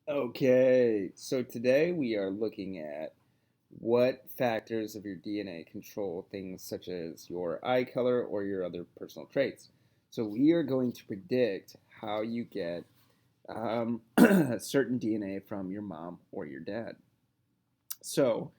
Okay, so today we are looking at what factors of your DNA control things such as your eye color or your other personal traits. So we are going to predict how you get certain DNA from your mom or your dad. So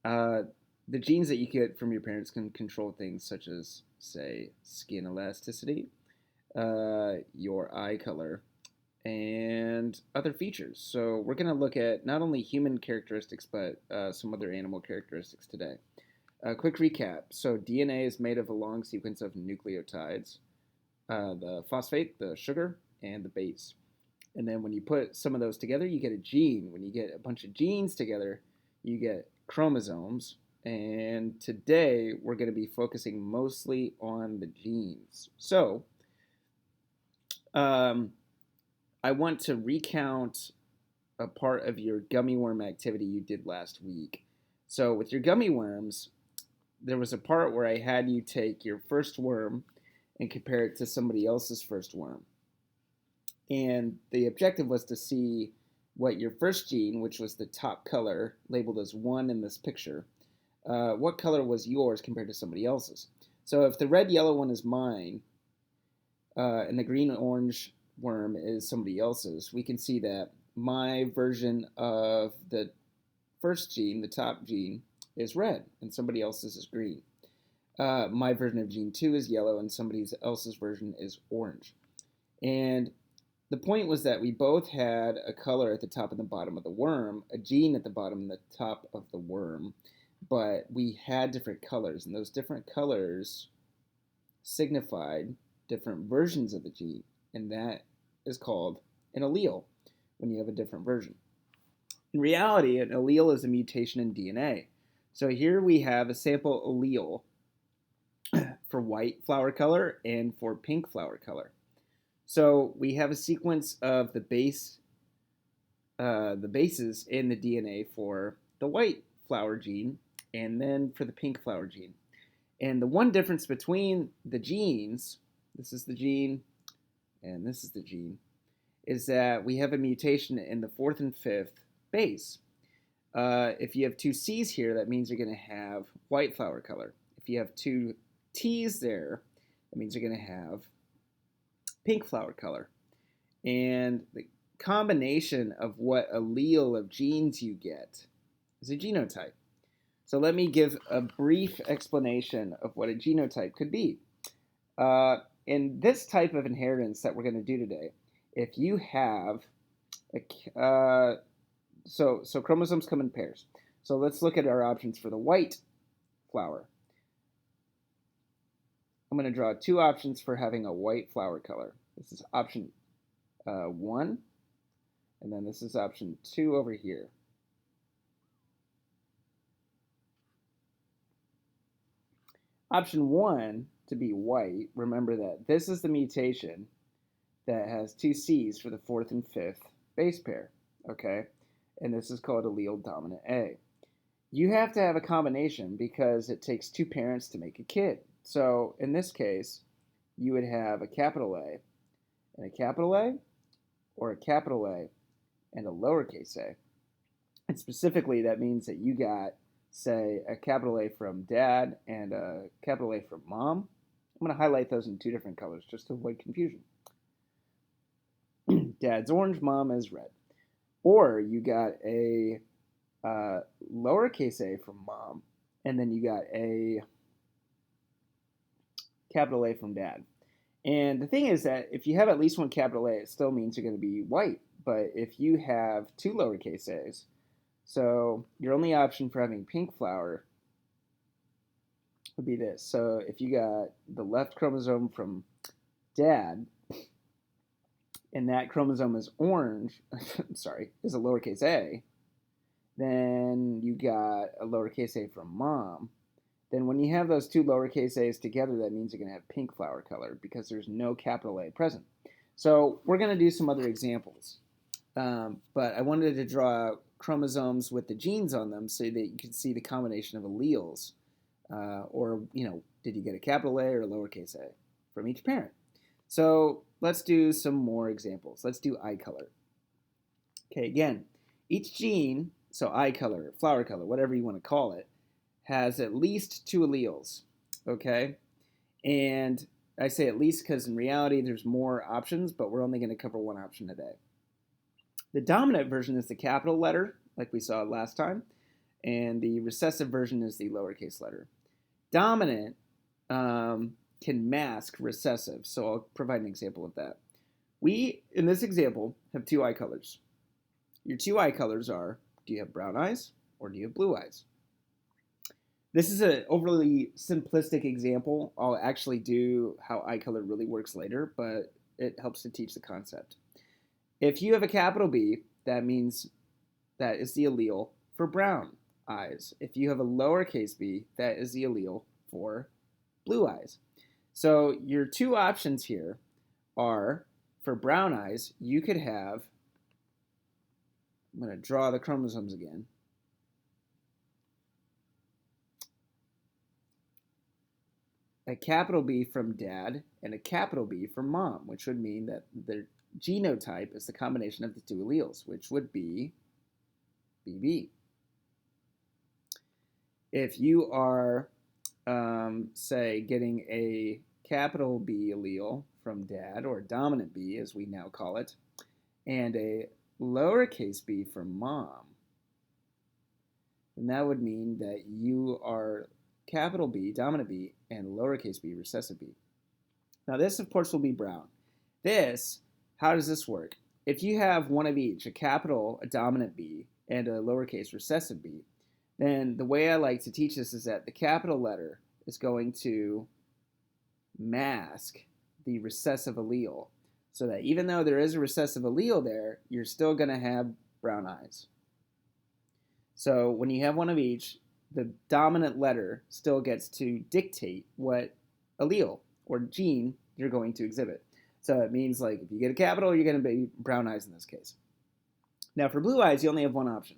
uh, the genes that you get from your parents can control things such as, say, skin elasticity, your eye color, and other features. So we're going to look at not only human characteristics, but some other animal characteristics today. A quick recap. So DNA is made of a long sequence of nucleotides, the phosphate, the sugar, and the base. And then when you put some of those together, you get a gene. When you get a bunch of genes together, you get chromosomes. And today we're going to be focusing mostly on the genes. So um, I want to recount a part of your gummy worm activity you did last week. So, with your gummy worms, there was a part where I had you take your first worm and compare it to somebody else's first worm. And the objective was to see what your first gene, which was the top color, labeled as 1 in this picture, what color was yours compared to somebody else's. So, if the red yellow one is mine, and the green orange worm is somebody else's, we can see that my version of the first gene, the top gene, is red, and somebody else's is green. My version of gene 2 is yellow, and somebody else's version is orange. And the point was that we both had a color at the top and the bottom of the worm, a gene at the bottom and the top of the worm, but we had different colors, and those different colors signified different versions of the gene, and that is called an allele when you have a different version. In reality, an allele is a mutation in DNA. So here we have a sample allele for white flower color and for pink flower color. So we have a sequence of the bases in the DNA for the white flower gene and then for the pink flower gene. And the one difference between the genes, this is the gene and this is the gene, is that we have a mutation in the fourth and fifth base. If you have two C's here, that means you're going to have white flower color. If you have two T's there, that means you're going to have pink flower color. And the combination of what allele of genes you get is a genotype. So let me give a brief explanation of what a genotype could be. In this type of inheritance that we're going to do today, if you have so chromosomes come in pairs. So let's look at our options for the white flower. I'm going to draw two options for having a white flower color. This is option 1, and then this is option 2 over here. Option 1, to be white, remember that this is the mutation that has two C's for the fourth and fifth base pair, okay? And this is called allele dominant A. You have to have a combination because it takes two parents to make a kid. So in this case, you would have a capital A and a capital A, or a capital A and a lowercase a. And specifically, that means that you got, say, a capital A from dad and a capital A from mom. I'm going to highlight those in two different colors just to avoid confusion. Dad's orange, mom is red. Or you got a lowercase a from mom, and then you got a capital A from dad. And the thing is that if you have at least one capital A, it still means you're going to be white. But if you have two lowercase a's, so your only option for having pink flower would be this. So if you got the left chromosome from dad, and that chromosome is orange, sorry, is a lowercase a, then you got a lowercase a from mom. Then when you have those two lowercase a's together, that means you're going to have pink flower color because there's no capital A present. So we're going to do some other examples. But I wanted to draw chromosomes with the genes on them so that you can see the combination of alleles. Or, did you get a capital A or a lowercase a from each parent? So let's do some more examples. Let's do eye color. Okay, again, each gene, so eye color, flower color, whatever you want to call it, has at least two alleles, okay? And I say at least because in reality there's more options, but we're only going to cover one option today. The dominant version is the capital letter, like we saw last time, and the recessive version is the lowercase letter. Dominant can mask recessive, so I'll provide an example of that. We, in this example, have two eye colors. Your two eye colors are, do you have brown eyes or do you have blue eyes? This is an overly simplistic example. I'll actually do how eye color really works later, but it helps to teach the concept. If you have a capital B, that means that is the allele for brown eyes. If you have a lowercase b, that is the allele for blue eyes. So your two options here are, for brown eyes, you could have, I'm going to draw the chromosomes again. A capital B from dad and a capital B from mom, which would mean that the genotype is the combination of the two alleles, which would be BB. If you are, say, getting a capital B allele from dad, or dominant B as we now call it, and a lowercase b from mom, then that would mean that you are capital B, dominant B, and lowercase b, recessive B. Now this, of course, will be brown. This, how does this work? If you have one of each, a capital, a dominant B, and a lowercase recessive B, then the way I like to teach this is that the capital letter is going to mask the recessive allele, so that even though there is a recessive allele there, you're still going to have brown eyes. So when you have one of each, the dominant letter still gets to dictate what allele or gene you're going to exhibit. So it means, like, if you get a capital, you're going to be brown eyes in this case. Now for blue eyes, you only have one option.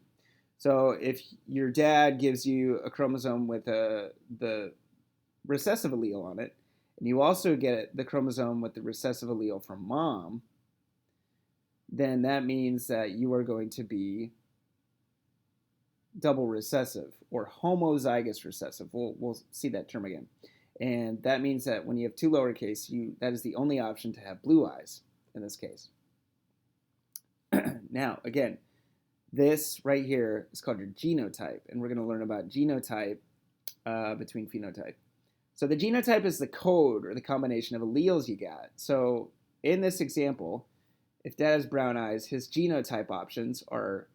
So if your dad gives you a chromosome with the recessive allele on it, and you also get the chromosome with the recessive allele from mom, then that means that you are going to be double recessive, or homozygous recessive. We'll see that term again. And that means that when you have two lowercase, that is the only option to have blue eyes in this case. Now, again, this right here is called your genotype, and we're going to learn about genotype between phenotype. So the genotype is the code or the combination of alleles you got. So in this example, if dad has brown eyes, his genotype options are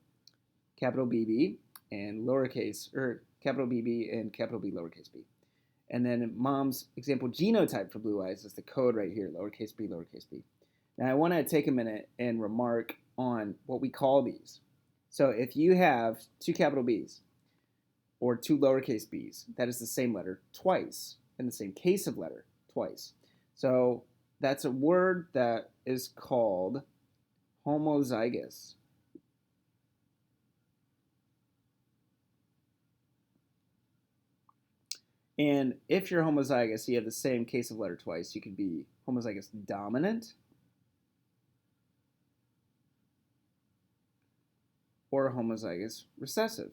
capital BB and lowercase, or capital BB and capital B lowercase b. And then mom's example genotype for blue eyes is the code right here, lowercase b, lowercase b. Now I want to take a minute and remark on what we call these. So if you have two capital B's or two lowercase b's, that is the same letter twice, in the same case of letter twice. So that's a word that is called homozygous. And if you're homozygous, you have the same case of letter twice. You could be homozygous dominant or homozygous recessive.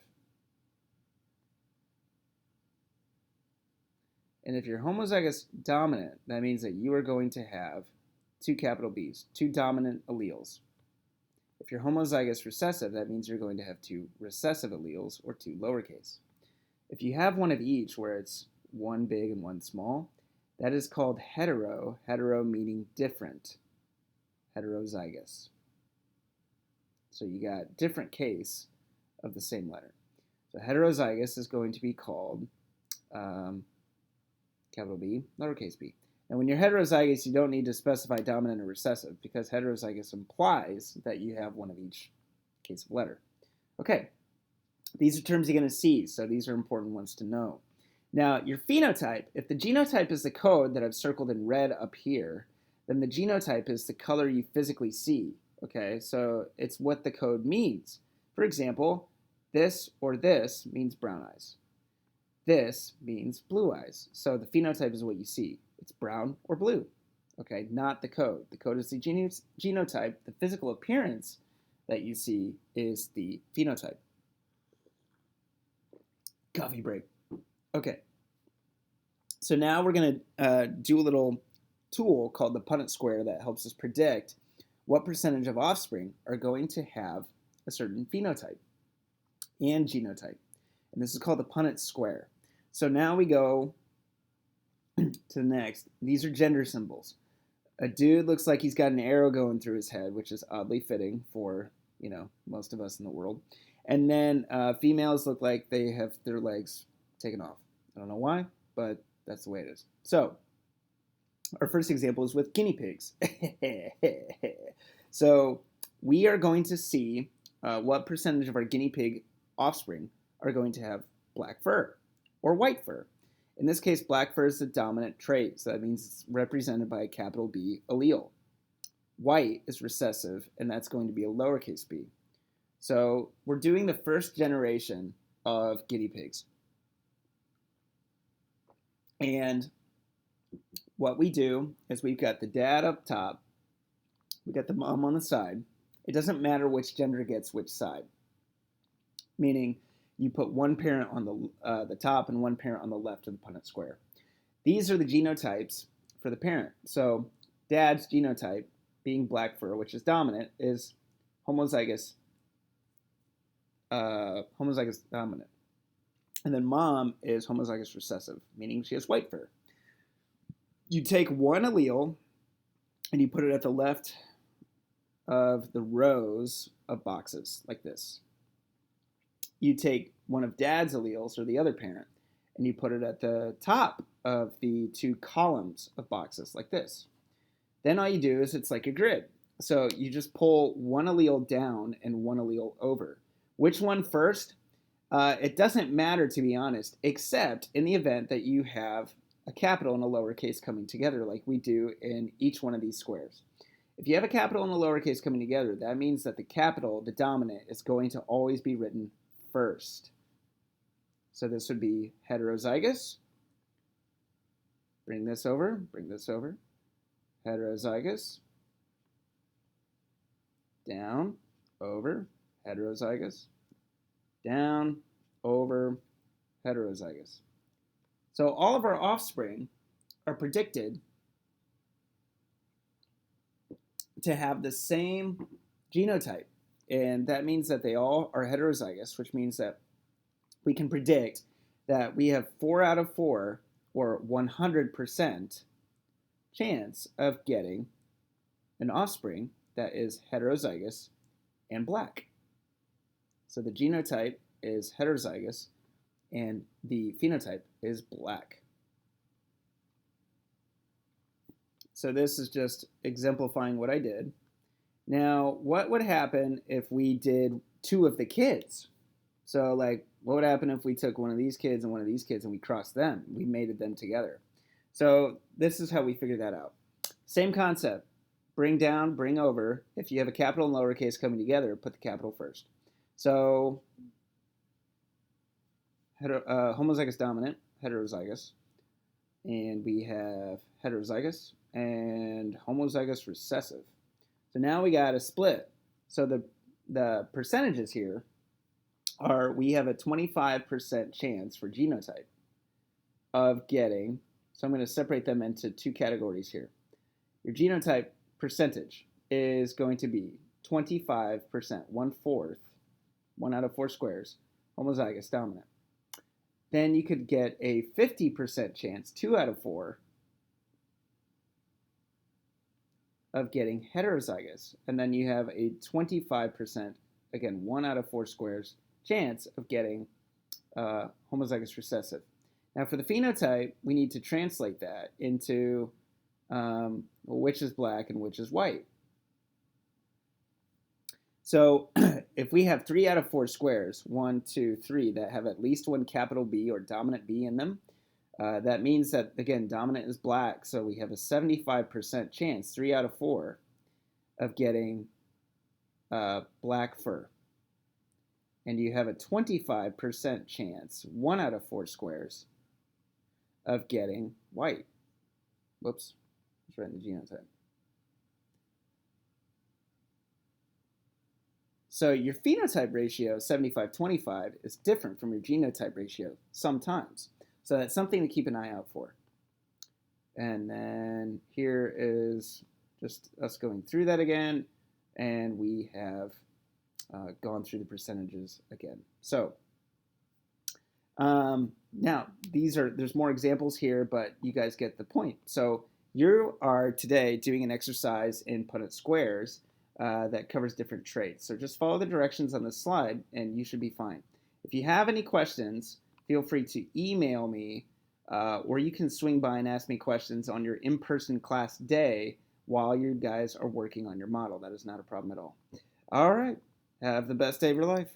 And if you're homozygous dominant, that means that you are going to have two capital B's, two dominant alleles. If you're homozygous recessive, that means you're going to have two recessive alleles, or two lowercase. If you have one of each, where it's one big and one small, that is called hetero meaning different, heterozygous. So you got different case of the same letter. So heterozygous is going to be called capital B, lowercase b. And when you're heterozygous, you don't need to specify dominant or recessive, because heterozygous implies that you have one of each case of letter. Okay, these are terms you're going to see, so these are important ones to know. Now, your phenotype, if the genotype is the code that I've circled in red up here, then the genotype is the color you physically see. Okay, so it's what the code means. For example, this or this means brown eyes. This means blue eyes. So the phenotype is what you see. It's brown or blue. Okay, not the code. The code is the genotype, the physical appearance that you see is the phenotype. Coffee break. Okay. So now we're going to do a little tool called the Punnett Square that helps us predict what percentage of offspring are going to have a certain phenotype and genotype. And this is called the Punnett Square. So now we go to the next. These are gender symbols. A dude looks like he's got an arrow going through his head, which is oddly fitting for, most of us in the world. And then females look like they have their legs taken off. I don't know why, but that's the way it is. So our first example is with guinea pigs. So we are going to see what percentage of our guinea pig offspring are going to have black fur or white fur. In this case, black fur is the dominant trait, so that means it's represented by a capital B allele. White is recessive, and that's going to be a lowercase b. So we're doing the first generation of guinea pigs. And what we do is we've got the dad up top, we've got the mom on the side. It doesn't matter which gender gets which side, meaning you put one parent on the top and one parent on the left of the Punnett Square. These are the genotypes for the parent. So dad's genotype, being black fur, which is dominant, is homozygous dominant. And then mom is homozygous recessive, meaning she has white fur. You take one allele and you put it at the left of the rows of boxes, like this. You take one of dad's alleles, or the other parent, and you put it at the top of the two columns of boxes, like this. Then all you do is it's like a grid. So you just pull one allele down and one allele over. Which one first? It doesn't matter, to be honest, except in the event that you have a capital and a lowercase coming together, like we do in each one of these squares. If you have a capital and a lowercase coming together, that means that the capital, the dominant, is going to always be written first. So this would be heterozygous. Bring this over, heterozygous. Down, over, heterozygous. Down, over, heterozygous. So all of our offspring are predicted to have the same genotype. And that means that they all are heterozygous, which means that we can predict that we have 4 out of 4, or 100% chance of getting an offspring that is heterozygous and black. So the genotype is heterozygous and the phenotype is black. So this is just exemplifying what I did. Now, what would happen if we did 2 of the kids? So like, what would happen if we took one of these kids and one of these kids and we crossed them? We mated them together. So this is how we figured that out. Same concept. Bring down, bring over. If you have a capital and lowercase coming together, put the capital first. So homozygous dominant, heterozygous. And we have heterozygous and homozygous recessive. So now we got a split. So the percentages here are, we have a 25% chance for genotype of getting, so I'm going to separate them into 2 categories here. Your genotype percentage is going to be 25%, 1/4, 1 out of 4 squares, homozygous dominant. Then you could get a 50% chance, 2 out of 4, of getting heterozygous. And then you have a 25%, again, 1 out of 4 squares, chance of getting homozygous recessive. Now for the phenotype, we need to translate that into which is black and which is white. So if we have 3 out of 4 squares, 1, 2, 3, that have at least one capital B or dominant B in them, that means that, again, dominant is black, so we have a 75% chance, 3 out of 4, of getting black fur. And you have a 25% chance, 1 out of 4 squares, of getting white. Whoops, let's write in the genotype. So your phenotype ratio, 75-25, is different from your genotype ratio sometimes. So that's something to keep an eye out for. And then here is just us going through that again. And we have gone through the percentages again. So now there's more examples here, but you guys get the point. So you are today doing an exercise in Punnett Squares that covers different traits. So just follow the directions on the slide and you should be fine. If you have any questions, feel free to email me or you can swing by and ask me questions on your in-person class day while you guys are working on your model. That is not a problem at all. All right. Have the best day of your life.